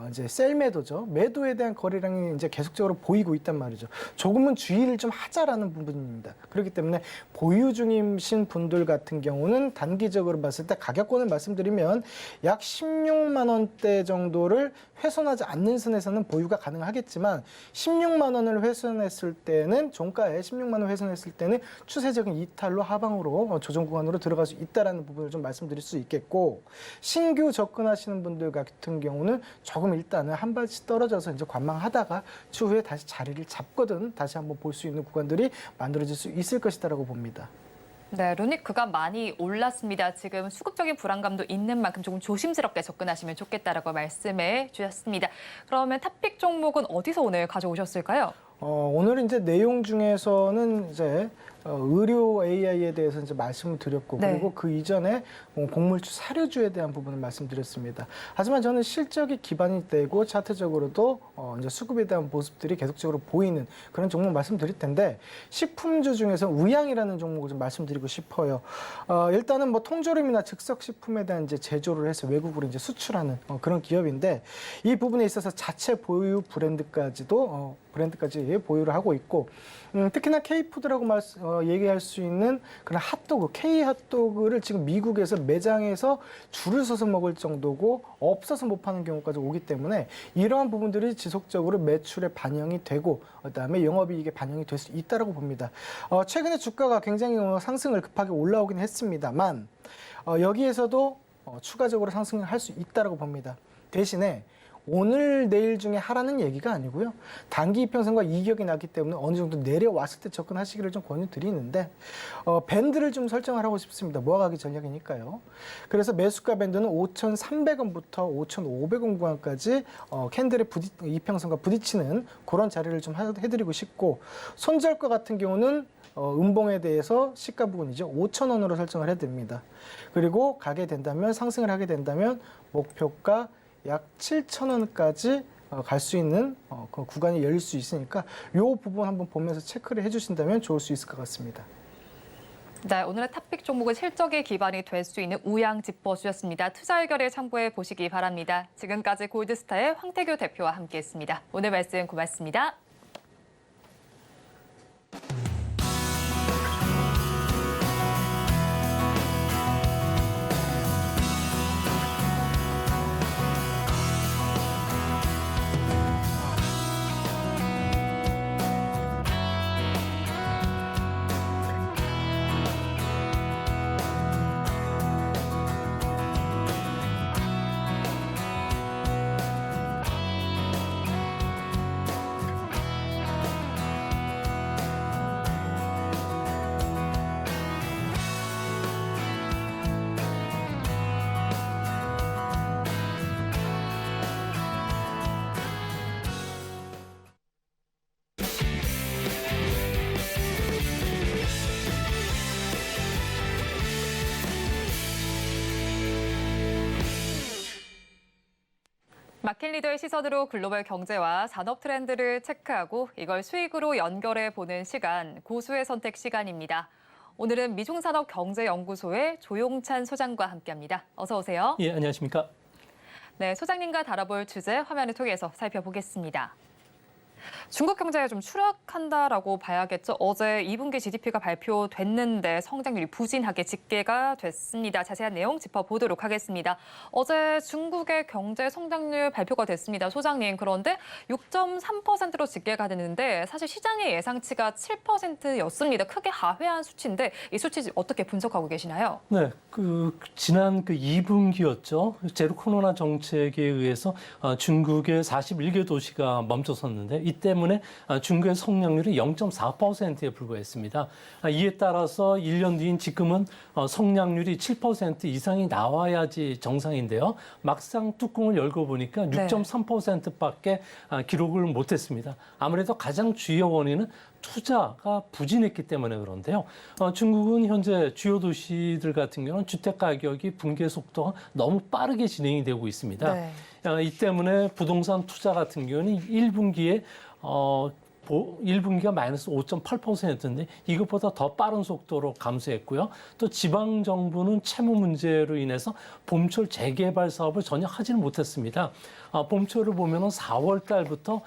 이제 셀 매도죠. 매도에 대한 거래량이 이제 계속적으로 보이고 있단 말이죠. 조금은 주의를 좀 하자라는 부분입니다. 그렇기 때문에 보유 중이신 분들 같은 경우는 단기적으로 봤을 때 가격권을 말씀드리면 약 16만 원대 정도를 훼손하지 않는 선에서는 보유가 가능하겠지만 16만 원을 훼손했을 때는 종가에 16만 원 훼손했을 때는 추세적인 이탈로 하방으로 조정 구간으로 들어갈 수 있다라는 부분을 좀 말씀드릴 수 있겠고, 신규 접근하시는 분들 같은 경우는 조금 일단은 한 발씩 떨어져서 이제 관망하다가 추후에 다시 자리를 잡거든 다시 한번 볼 수 있는 구간들이 만들어질 수 있을 것이다라고 봅니다. 네, 루닛 그간 많이 올랐습니다. 지금 수급적인 불안감도 있는 만큼 조금 조심스럽게 접근하시면 좋겠다라고 말씀해 주셨습니다. 그러면 탑픽 종목은 어디서 오늘 가져오셨을까요? 오늘 이제 내용 중에서는 이제 의료 AI에 대해서 이제 말씀을 드렸고 네. 그리고 그 이전에 곡물주 사료주에 대한 부분을 말씀드렸습니다. 하지만 저는 실적이 기반이 되고 차트적으로도 이제 수급에 대한 모습들이 계속적으로 보이는 그런 종목 말씀드릴 텐데 식품주 중에서 우양이라는 종목을 좀 말씀드리고 싶어요. 일단은 뭐 통조림이나 즉석식품에 대한 이제 제조를 해서 외국으로 이제 수출하는 그런 기업인데 이 부분에 있어서 자체 보유 브랜드까지 보유를 하고 있고 특히나 K푸드라고 얘기할 수 있는 그런 핫도그, K 핫도그를 지금 미국에서 매장에서 줄을 서서 먹을 정도고 없어서 못 파는 경우까지 오기 때문에 이러한 부분들이 지속적으로 매출에 반영이 되고 그다음에 영업이익에 반영이 될 수 있다고 봅니다. 최근에 주가가 굉장히 상승을 급하게 올라오긴 했습니다만 여기에서도 추가적으로 상승을 할 수 있다고 봅니다. 대신에 오늘 내일 중에 하라는 얘기가 아니고요. 단기 이평선과 이격이 났기 때문에 어느 정도 내려왔을 때 접근하시기를 좀 권유드리는데 밴드를 좀 설정을 하고 싶습니다. 모아가기 전략이니까요. 그래서 매수가 밴드는 5,300원부터 5,500원 구간까지 캔들의 이평선과 부딪히는 그런 자리를 좀 해드리고 싶고 손절가 같은 경우는 음봉에 대해서 시가 부분이죠. 5,000원으로 설정을 해드립니다. 그리고 가게 된다면 상승을 하게 된다면 목표가 약 7,000원까지 갈 수 있는 그 구간이 열릴 수 있으니까 이 부분 한번 보면서 체크를 해주신다면 좋을 수 있을 것 같습니다. 네, 오늘의 탑픽 종목은 실적이 기반이 될 수 있는 우양 짚어주셨습니다. 투자 의견을 참고해 보시기 바랍니다. 지금까지 골드스타의 황태규 대표와 함께했습니다. 오늘 말씀 고맙습니다. 마켓 리더의 시선으로 글로벌 경제와 산업 트렌드를 체크하고 이걸 수익으로 연결해 보는 시간, 고수의 선택 시간입니다. 오늘은 미중산업경제연구소의 조용찬 소장과 함께합니다. 어서 오세요. 예, 안녕하십니까? 네, 소장님과 다뤄볼 주제 화면을 통해서 살펴보겠습니다. 중국 경제가 좀 추락한다라고 봐야겠죠. 어제 2분기 GDP가 발표됐는데 성장률이 부진하게 집계가 됐습니다. 자세한 내용 짚어보도록 하겠습니다. 어제 중국의 경제 성장률 발표가 됐습니다. 소장님, 그런데 6.3%로 집계가 됐는데 사실 시장의 예상치가 7%였습니다. 크게 하회한 수치인데 이 수치 어떻게 분석하고 계시나요? 네, 지난 2분기였죠. 제로 코로나 정책에 의해서 중국의 41개 도시가 멈춰섰는데 이 때문에 중국의 성장률이 0.4%에 불과했습니다. 이에 따라서 1년 뒤인 지금은 성장률이 7% 이상이 나와야지 정상인데요. 막상 뚜껑을 열고 보니까 6.3%밖에 기록을 못했습니다. 아무래도 가장 주요 원인은 투자가 부진했기 때문에 그런데요. 중국은 현재 주요 도시들 같은 경우는 주택 가격이 붕괴 속도가 너무 빠르게 진행이 되고 있습니다. 네. 이 때문에 부동산 투자 같은 경우는 1분기에 1분기가 마이너스 5.8%인데 이것보다 더 빠른 속도로 감소했고요. 또 지방정부는 채무 문제로 인해서 봄철 재개발 사업을 전혀 하지는 못했습니다. 봄철을 보면은 4월 달부터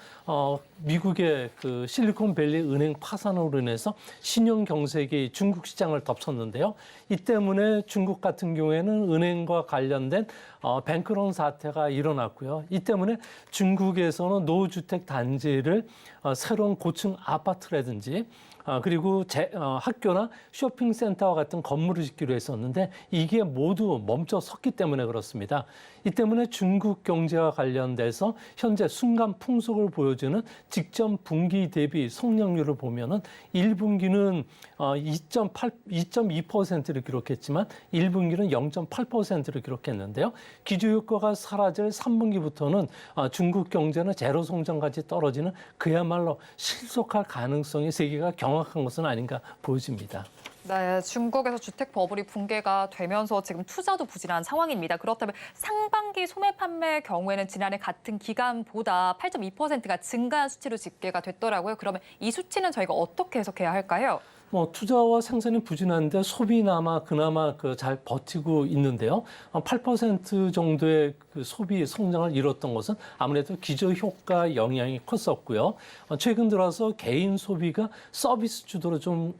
미국의 그 실리콘밸리 은행 파산으로 인해서 신용 경색이 중국 시장을 덮쳤는데요. 이 때문에 중국 같은 경우에는 은행과 관련된 뱅크런 사태가 일어났고요. 이 때문에 중국에서는 노후주택 단지를 새로운 고층 아파트라든지 그리고 학교나 쇼핑센터와 같은 건물을 짓기로 했었는데 이게 모두 멈춰 섰기 때문에 그렇습니다. 이 때문에 중국 경제와 관련돼서 현재 순간 풍속을 보여주는 직전 분기 대비 성장률을 보면은 1분기는 2.2%를 기록했지만 1분기는 0.8%를 기록했는데요. 기저효과가 사라질 3분기부터는 중국 경제는 제로 성장까지 떨어지는 그야말로 실속할 가능성이 세계가 경험합니다. 명확한 것은 아닌가 보여집니다. 네, 중국에서 주택 버블이 붕괴가 되면서 지금 투자도 부진한 상황입니다. 그렇다면 상반기 소매 판매의 경우에는 지난해 같은 기간보다 8.2%가 증가한 수치로 집계가 됐더라고요. 그러면 이 수치는 저희가 어떻게 해석해야 할까요? 투자와 생산이 부진한데 소비나마 그나마 잘 버티고 있는데요. 8% 정도의 그 소비 성장을 이뤘던 것은 아무래도 기저 효과 영향이 컸었고요. 최근 들어서 개인 소비가 서비스 주도로 좀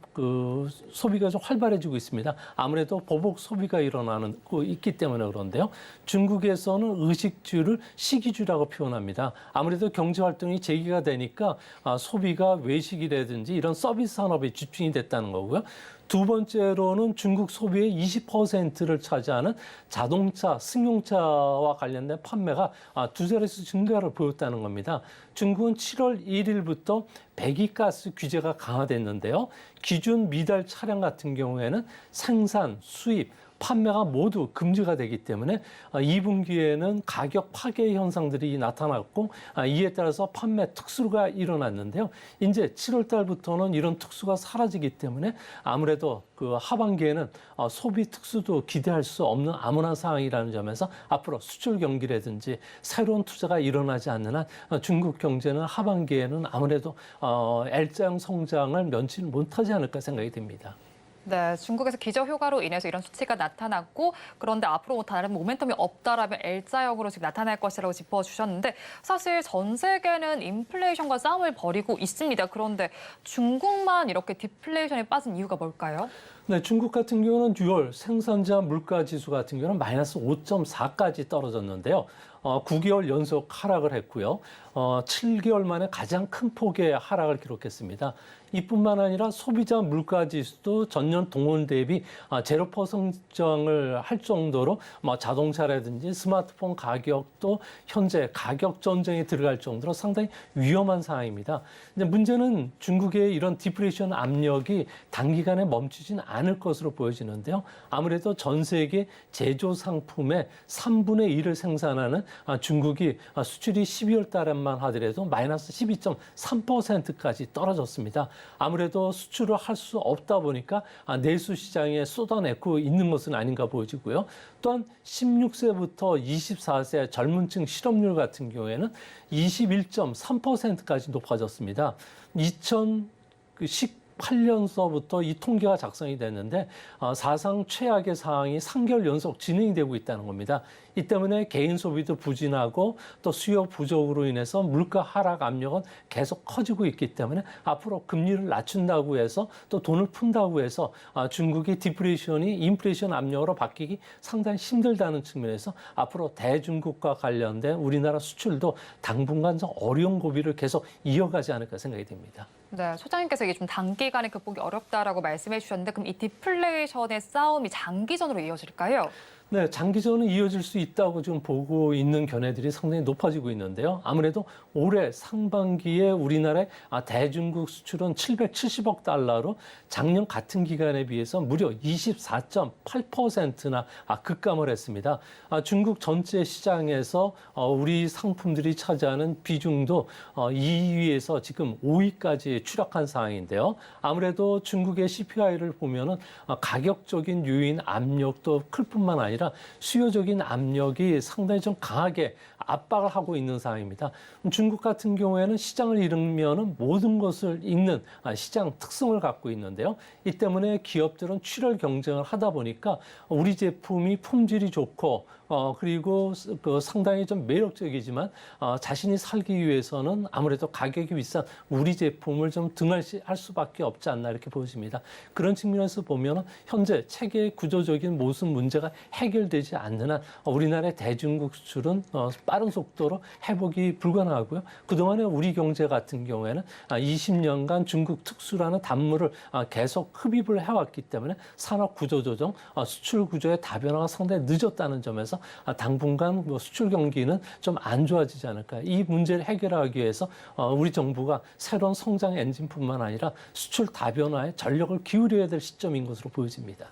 소비가 좀 활발해지고 있습니다. 아무래도 보복 소비가 일어나고 있기 때문에 그런데요. 중국에서는 의식주를 시기주라고 표현합니다. 아무래도 경제 활동이 재개가 되니까 소비가 외식이라든지 이런 서비스 산업에 집중이 됐다는 거고요. 두 번째로는 중국 소비의 20%를 차지하는 자동차, 승용차와 관련된 판매가 두 자릿수 증가를 보였다는 겁니다. 중국은 7월 1일부터 배기가스 규제가 강화됐는데요. 기존 미달 차량 같은 경우에는 생산, 수입, 판매가 모두 금지가 되기 때문에 2분기에는 가격 파괴 현상들이 나타났고 이에 따라서 판매 특수가 일어났는데요. 이제 7월 달부터는 이런 특수가 사라지기 때문에 아무래도 그 하반기에는 소비 특수도 기대할 수 없는 암울한 상황이라는 점에서 앞으로 수출 경기라든지 새로운 투자가 일어나지 않는 한 중국 경제는 하반기에는 아무래도 L자형 성장을 면치 못하지 않을까 생각이 듭니다. 네, 중국에서 기저 효과로 인해서 이런 수치가 나타났고 그런데 앞으로 다른 모멘텀이 없다라면 L자형으로 지금 나타날 것이라고 짚어주셨는데 사실 전 세계는 인플레이션과 싸움을 벌이고 있습니다. 그런데 중국만 이렇게 디플레이션에 빠진 이유가 뭘까요? 네, 중국 같은 경우는 6월 생산자 물가 지수 같은 경우는 마이너스 5.4까지 떨어졌는데요. 9개월 연속 하락을 했고요. 7개월 만에 가장 큰 폭의 하락을 기록했습니다. 이뿐만 아니라 소비자 물가 지수도 전년 동월 대비 0% 성장을 할 정도로 자동차라든지 스마트폰 가격도 현재 가격 전쟁에 들어갈 정도로 상당히 위험한 상황입니다. 근데 문제는 중국의 이런 디플레이션 압력이 단기간에 멈추진 않을 것으로 보여지는데요. 아무래도 전 세계 제조 상품의 3분의 1을 생산하는 중국이 수출이 12월 달에만 하더라도 마이너스 12.3%까지 떨어졌습니다. 아무래도 수출을 할 수 없다 보니까 내수 시장에 쏟아내고 있는 것은 아닌가 보여지고요. 또한 16세부터 24세 젊은층 실업률 같은 경우에는 21.3%까지 높아졌습니다. 2018년서부터 이 통계가 작성이 됐는데 사상 최악의 상황이 3개월 연속 진행이 되고 있다는 겁니다. 이 때문에 개인 소비도 부진하고 또 수요 부족으로 인해서 물가 하락 압력은 계속 커지고 있기 때문에 앞으로 금리를 낮춘다고 해서 또 돈을 푼다고 해서 중국의 디플레이션이 인플레이션 압력으로 바뀌기 상당히 힘들다는 측면에서 앞으로 대중국과 관련된 우리나라 수출도 당분간 좀 어려운 고비를 계속 이어가지 않을까 생각이 됩니다. 네, 소장님께서 이게 좀 단기간에 극복이 어렵다라고 말씀해 주셨는데 그럼 이 디플레이션의 싸움이 장기전으로 이어질까요? 네, 장기전은 이어질 수 있다고 지금 보고 있는 견해들이 상당히 높아지고 있는데요. 아무래도 올해 상반기에 우리나라의 대중국 수출은 770억 달러로 작년 같은 기간에 비해서 무려 24.8%나 급감을 했습니다. 중국 전체 시장에서 우리 상품들이 차지하는 비중도 2위에서 지금 5위까지 추락한 상황인데요. 아무래도 중국의 CPI를 보면은 가격적인 요인 압력도 클 뿐만 아니라 수요적인 압력이 상당히 좀 강하게 압박을 하고 있는 상황입니다. 중국 같은 경우에는 시장을 잃으면 모든 것을 잃는 시장 특성을 갖고 있는데요. 이 때문에 기업들은 출혈 경쟁을 하다 보니까 우리 제품이 품질이 좋고 그리고 상당히 좀 매력적이지만 자신이 살기 위해서는 아무래도 가격이 비싼 우리 제품을 좀 등한시할 수밖에 없지 않나 이렇게 보여집니다. 그런 측면에서 보면 현재 체계 구조적인 모습 문제가 해결되지 않는 한 우리나라의 대중국 수출은 빠른 속도로 회복이 불가능하고요. 그동안에 우리 경제 같은 경우에는 20년간 중국 특수라는 단물을 계속 흡입을 해왔기 때문에 산업 구조 조정, 수출 구조의 다변화가 상당히 늦었다는 점에서 당분간 수출 경기는 좀 안 좋아지지 않을까. 이 문제를 해결하기 위해서 우리 정부가 새로운 성장 엔진뿐만 아니라 수출 다변화에 전력을 기울여야 될 시점인 것으로 보여집니다.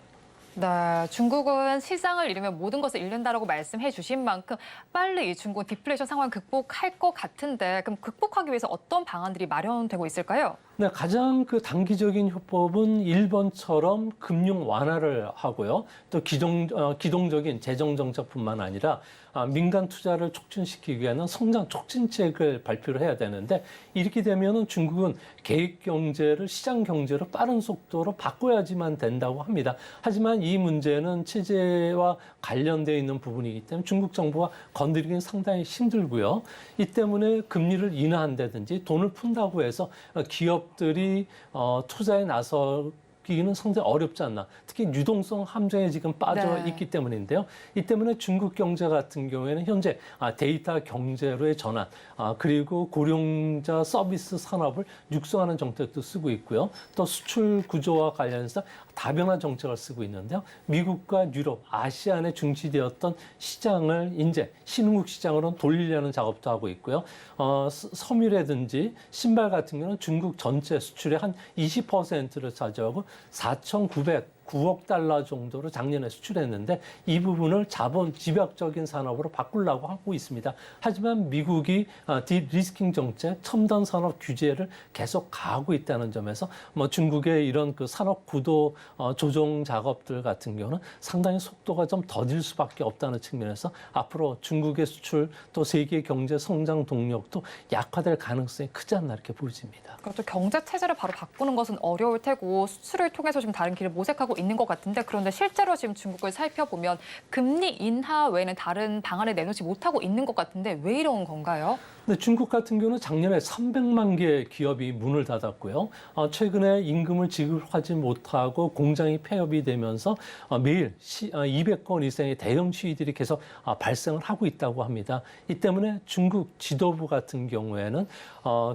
네, 중국은 시장을 잃으면 모든 것을 잃는다라고 말씀해 주신 만큼 빨리 이 중국 디플레이션 상황을 극복할 것 같은데 그럼 극복하기 위해서 어떤 방안들이 마련되고 있을까요? 네, 가장 그 단기적인 효법은 일본처럼 금융 완화를 하고요. 또 기동적인 재정 정책뿐만 아니라 민간 투자를 촉진시키기 위한 성장 촉진책을 발표를 해야 되는데 이렇게 되면은 중국은 계획 경제를 시장 경제로 빠른 속도로 바꿔야지만 된다고 합니다. 하지만 이 문제는 체제와 관련되어 있는 부분이기 때문에 중국 정부가 건드리기는 상당히 힘들고요. 이 때문에 금리를 인하한다든지 돈을 푼다고 해서 기업들이 투자에 나서기는 상당히 어렵지 않나. 특히 유동성 함정에 지금 빠져 네. 있기 때문인데요. 이 때문에 중국 경제 같은 경우에는 현재 데이터 경제로의 전환, 그리고 고령자 서비스 산업을 육성하는 정책도 쓰고 있고요. 또 수출 구조와 관련해서 다변화 정책을 쓰고 있는데요. 미국과 유럽, 아시안에 중시되었던 시장을 이제 신흥국 시장으로 돌리려는 작업도 하고 있고요. 섬유라든지 신발 같은 경우는 중국 전체 수출의 한 20%를 차지하고 4,909억 달러 정도로 작년에 수출했는데 이 부분을 자본 집약적인 산업으로 바꾸려고 하고 있습니다. 하지만 미국이 디리스킹 정책, 첨단 산업 규제를 계속 가하고 있다는 점에서 중국의 이런 그 산업 구도 조정 작업들 같은 경우는 상당히 속도가 좀 더딜 수밖에 없다는 측면에서 앞으로 중국의 수출 또 세계 경제 성장 동력도 약화될 가능성이 크지 않나 이렇게 보여집니다. 그것도 경제 체제를 바로 바꾸는 것은 어려울 테고 수출을 통해서 지금 다른 길을 모색하고 있는 것 같은데 그런데 실제로 지금 중국을 살펴보면 금리 인하 외에는 다른 방안을 내놓지 못하고 있는 것 같은데 왜 이런 건가요? 네, 중국 같은 경우는 작년에 300만 개 기업이 문을 닫았고요. 최근에 임금을 지급하지 못하고 공장이 폐업이 되면서 매일 200건 이상의 대형 시위들이 계속 발생을 하고 있다고 합니다. 이 때문에 중국 지도부 같은 경우에는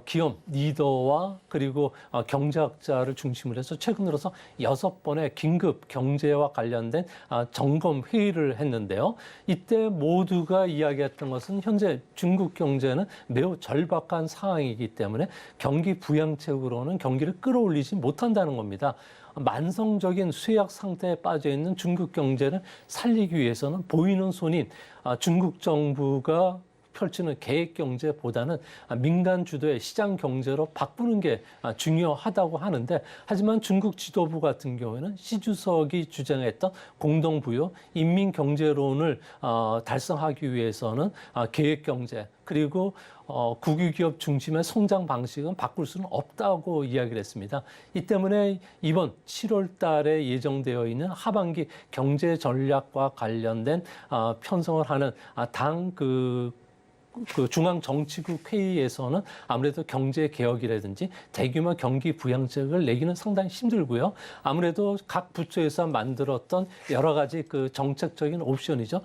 기업 리더와 그리고 경제학자를 중심으로 해서 최근 들어서 6번의 긴급 경제와 관련된 점검 회의를 했는데요. 이때 모두가 이야기했던 것은 현재 중국 경제는 매우 절박한 상황이기 때문에 경기 부양책으로는 경기를 끌어올리지 못한다는 겁니다. 만성적인 쇠약 상태에 빠져 있는 중국 경제를 살리기 위해서는 보이는 손인 중국 정부가 펼치는 계획 경제보다는 민간 주도의 시장 경제로 바꾸는 게 중요하다고 하는데 하지만 중국 지도부 같은 경우에는 시 주석이 주장했던 공동부유, 인민경제론을 달성하기 위해서는 계획 경제 그리고 국유기업 중심의 성장 방식은 바꿀 수는 없다고 이야기를 했습니다. 이 때문에 이번 7월 달에 예정되어 있는 하반기 경제 전략과 관련된 편성을 하는 그 중앙정치국 회의에서는 아무래도 경제개혁이라든지 대규모 경기 부양책을 내기는 상당히 힘들고요. 아무래도 각 부처에서 만들었던 여러 가지 그 정책적인 옵션이죠.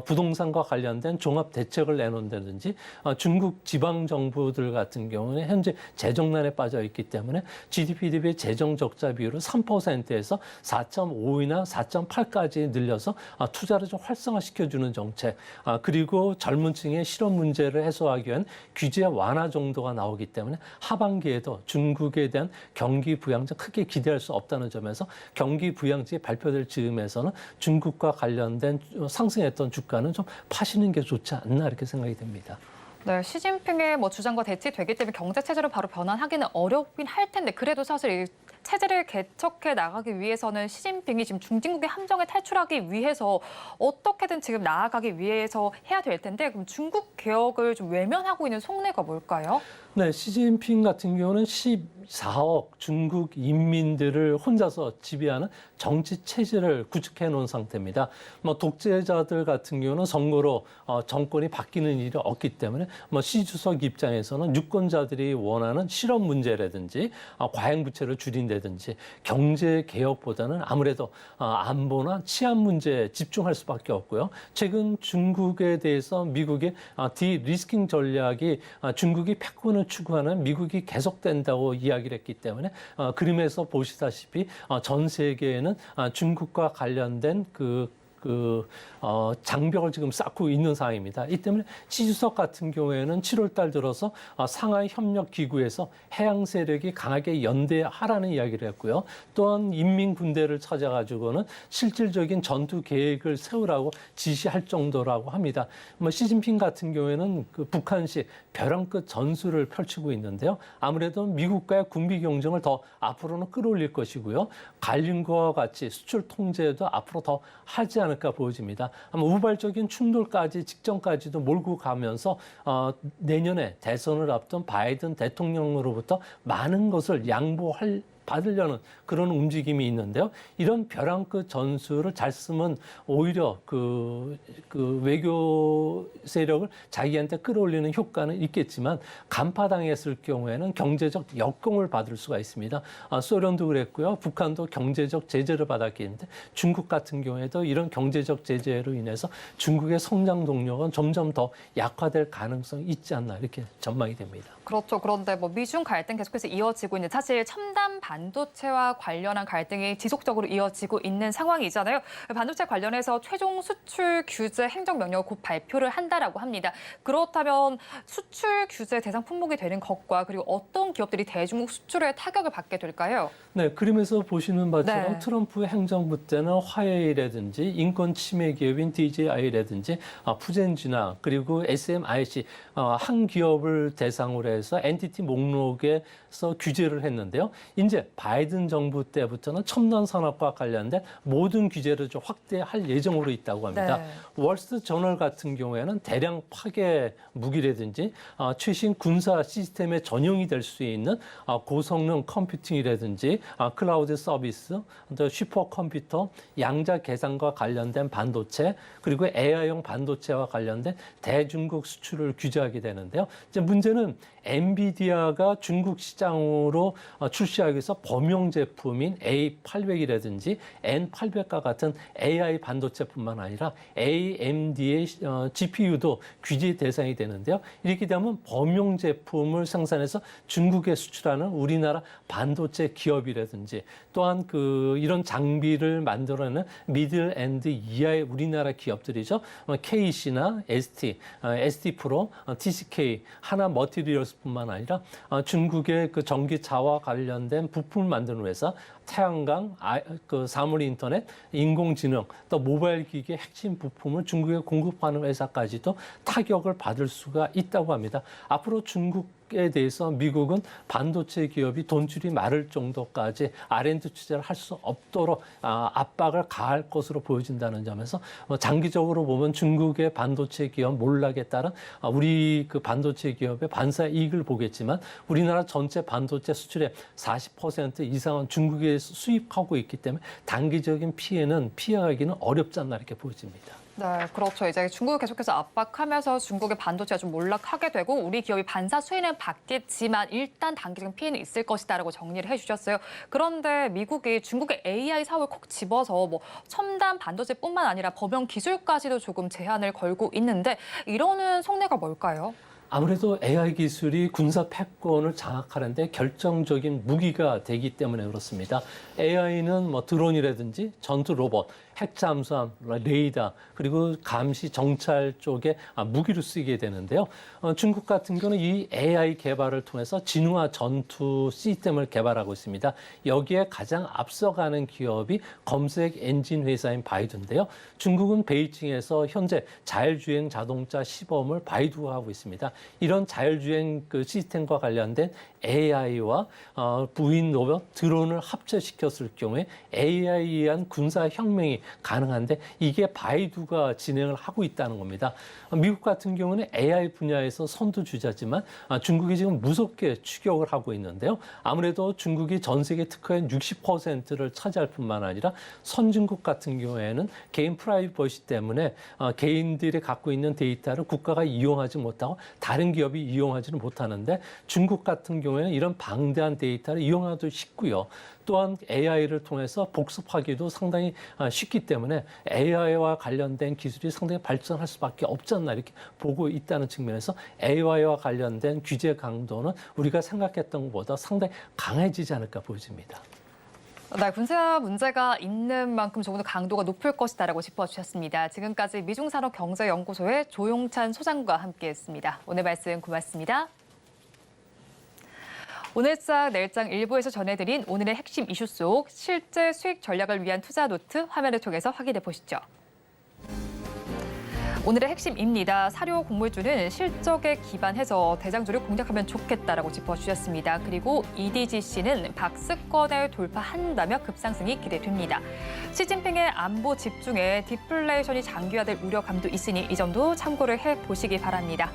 부동산과 관련된 종합 대책을 내놓는다든지 중국 지방정부들 같은 경우는 현재 재정난에 빠져 있기 때문에 GDP 대비 재정 적자 비율을 3%에서 4.5이나 4.8까지 늘려서 투자를 좀 활성화시켜주는 정책, 그리고 젊은 층의 실업 문제를 해소하기 위한 규제 완화 정도가 나오기 때문에 하반기에도 중국에 대한 경기 부양책 크게 기대할 수 없다는 점에서 경기 부양책이 발표될 즈음에서는 중국과 관련된 상승했던 주가는 좀 파시는 게 좋지 않나 이렇게 생각이 됩니다. 네, 시진핑의 주장과 대치되기 때문에 경제 체제로 바로 변환하기는 어렵긴 할 텐데 그래도 사실 이 체제를 개척해 나가기 위해서는 시진핑이 지금 중진국의 함정에 탈출하기 위해서 어떻게든 지금 나아가기 위해서 해야 될 텐데 그럼 중국 개혁을 좀 외면하고 있는 속내가 뭘까요? 네, 시진핑 같은 경우는 14억 중국 인민들을 혼자서 지배하는 정치 체제를 구축해 놓은 상태입니다. 독재자들 같은 경우는 선거로 정권이 바뀌는 일이 없기 때문에 시 주석 입장에서는 유권자들이 원하는 실업 문제라든지 과잉 부채를 줄인다든지 경제 개혁보다는 아무래도 안보나 치안 문제에 집중할 수밖에 없고요. 최근 중국에 대해서 미국의 디리스킹 전략이 중국이 패권을 추구하는 미국이 계속된다고 이야기를 했기 때문에 그림에서 보시다시피 전 세계에는 중국과 관련된 그 장벽을 지금 쌓고 있는 상황입니다. 이 때문에 지주석 같은 경우에는 7월 달 들어서 상하이 협력 기구에서 해양 세력이 강하게 연대하라는 이야기를 했고요. 또한 인민군대를 찾아가지고는 실질적인 전투 계획을 세우라고 지시할 정도라고 합니다. 시진핑 같은 경우에는 그 북한식 벼랑 끝 전술을 펼치고 있는데요. 아무래도 미국과의 군비 경쟁을 더 앞으로는 끌어올릴 것이고요. 갈림과 같이 수출 통제도 앞으로 더 하지 않을까 보여집니다. 아마 우발적인 충돌까지 직전까지도 몰고 가면서 내년에 대선을 앞둔 바이든 대통령으로부터 많은 것을 받으려는 그런 움직임이 있는데요. 이런 벼랑 끝 전술을 잘 쓰면 오히려 그 외교 세력을 자기한테 끌어올리는 효과는 있겠지만 간파당했을 경우에는 경제적 역공을 받을 수가 있습니다. 소련도 그랬고요. 북한도 경제적 제재를 받았기 때문에 중국 같은 경우에도 이런 경제적 제재로 인해서 중국의 성장 동력은 점점 더 약화될 가능성이 있지 않나 이렇게 전망이 됩니다. 그렇죠. 그런데 미중 갈등 계속해서 이어지고 있는 사실 첨단 반도체와 관련한 갈등이 지속적으로 이어지고 있는 상황이잖아요. 반도체 관련해서 최종 수출 규제 행정명령을 곧 발표를 한다라고 합니다. 그렇다면 수출 규제 대상 품목이 되는 것과 그리고 어떤 기업들이 대중국 수출에 타격을 받게 될까요? 네, 그림에서 보시는 바처럼 네. 트럼프 행정부 때는 화웨이라든지 인권 침해 기업인 DJI라든지 푸젠지나 그리고 SMIC 한 기업을 대상으로 해서 엔티티 목록에서 규제를 했는데요. 이제 바이든 정부 때부터는 첨단 산업과 관련된 모든 규제를 좀 확대할 예정으로 있다고 합니다. 네. 월스트리트 저널 같은 경우에는 대량 파괴 무기라든지 최신 군사 시스템에 전용이 될 수 있는 고성능 컴퓨팅이라든지 클라우드 서비스, 또 슈퍼컴퓨터, 양자 계산과 관련된 반도체, 그리고 AI용 반도체와 관련된 대중국 수출을 규제하게 되는데요. 이제 문제는 엔비디아가 중국 시장으로 출시하기 위해서 범용 제품인 A800이라든지 N800과 같은 AI 반도체뿐만 아니라 AMD의 GPU도 규제 대상이 되는데요. 이렇게 되면 범용 제품을 생산해서 중국에 수출하는 우리나라 반도체 기업이라든지 또한 이런 장비를 만들어내는 미들 앤드 이하의 우리나라 기업들이죠. KC나 ST, ST프로, TCK, 하나 머티리얼스뿐만 아니라 중국의 그 전기차와 관련된 부품을 만드는 회사, 태양광, 사물 인터넷, 인공지능, 또 모바일 기기의 핵심 부품을 중국에 공급하는 회사까지도 타격을 받을 수가 있다고 합니다. 앞으로 중국에 대해서 미국은 반도체 기업이 돈줄이 마를 정도까지 R&D 투자를 할 수 없도록 압박을 가할 것으로 보여진다는 점에서 장기적으로 보면 중국의 반도체 기업 몰락에 따른 우리 그 반도체 기업의 반사 이익을 보겠지만 우리나라 전체 반도체 수출의 40% 이상은 중국에서 수입하고 있기 때문에 단기적인 피해는 피해가기는 어렵지 않나 이렇게 보여집니다. 네, 그렇죠. 이제 중국을 계속해서 압박하면서 중국의 반도체가 좀 몰락하게 되고 우리 기업이 반사 수혜는 받겠지만 일단 단기적인 피해는 있을 것이다라고 정리를 해주셨어요. 그런데 미국이 중국의 AI 사업을 콕 집어서 첨단 반도체뿐만 아니라 범용 기술까지도 조금 제한을 걸고 있는데 이러는 속내가 뭘까요? 아무래도 AI 기술이 군사 패권을 장악하는데 결정적인 무기가 되기 때문에 그렇습니다. AI는 드론이라든지 전투 로봇, 핵잠수함, 레이더, 그리고 감시 정찰 쪽에 무기로 쓰이게 되는데요. 중국 같은 경우는 이 AI 개발을 통해서 진화 전투 시스템을 개발하고 있습니다. 여기에 가장 앞서가는 기업이 검색 엔진 회사인 바이두인데요. 중국은 베이징에서 현재 자율주행 자동차 시범을 바이두가 하고 있습니다. 이런 자율주행 시스템과 관련된 AI와 무인 로봇, 드론을 합체시켰을 경우에 AI에 의한 군사혁명이 가능한데 이게 바이두가 진행을 하고 있다는 겁니다. 미국 같은 경우는 AI 분야에서 선두주자지만 중국이 지금 무섭게 추격을 하고 있는데요. 아무래도 중국이 전 세계 특허의 60%를 차지할 뿐만 아니라 선진국 같은 경우에는 개인 프라이버시 때문에 개인들이 갖고 있는 데이터를 국가가 이용하지 못하고 다른 기업이 이용하지는 못하는데 중국 같은 경우에는 이런 방대한 데이터를 이용하기도 쉽고요. 또한 AI를 통해서 복습하기도 상당히 쉽기 때문에 AI와 관련된 기술이 상당히 발전할 수밖에 없지 않나 이렇게 보고 있다는 측면에서 AI와 관련된 규제 강도는 우리가 생각했던 것보다 상당히 강해지지 않을까 보여집니다. 네, 군사 문제가 있는 만큼 조금 더 강도가 높을 것이다라고 짚어주셨습니다. 지금까지 미중산업경제연구소의 조용찬 소장과 함께했습니다. 오늘 말씀 고맙습니다. 오늘장 내일장 일부에서 전해드린 오늘의 핵심 이슈 속 실제 수익 전략을 위한 투자 노트 화면을 통해서 확인해 보시죠. 오늘의 핵심입니다. 사료 곡물주는 실적에 기반해서 대장주를 공략하면 좋겠다라고 짚어주셨습니다. 그리고 EDGC는 박스권을 돌파한다며 급상승이 기대됩니다. 시진핑의 안보 집중에 디플레이션이 장기화될 우려감도 있으니 이 점도 참고를 해보시기 바랍니다.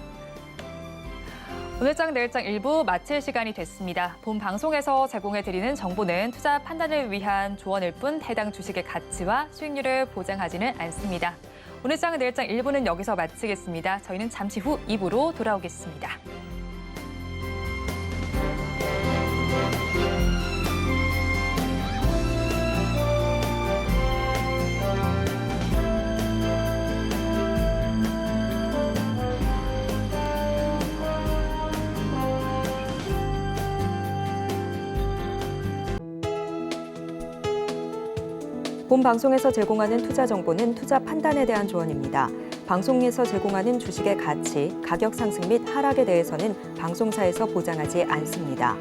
오늘장 내일장 일부 마칠 시간이 됐습니다. 본 방송에서 제공해드리는 정보는 투자 판단을 위한 조언일 뿐 해당 주식의 가치와 수익률을 보장하지는 않습니다. 오늘장 내일장 1부는 여기서 마치겠습니다. 저희는 잠시 후 2부로 돌아오겠습니다. 본 방송에서 제공하는 투자 정보는 투자 판단에 대한 조언입니다. 방송에서 제공하는 주식의 가치, 가격 상승 및 하락에 대해서는 방송사에서 보장하지 않습니다.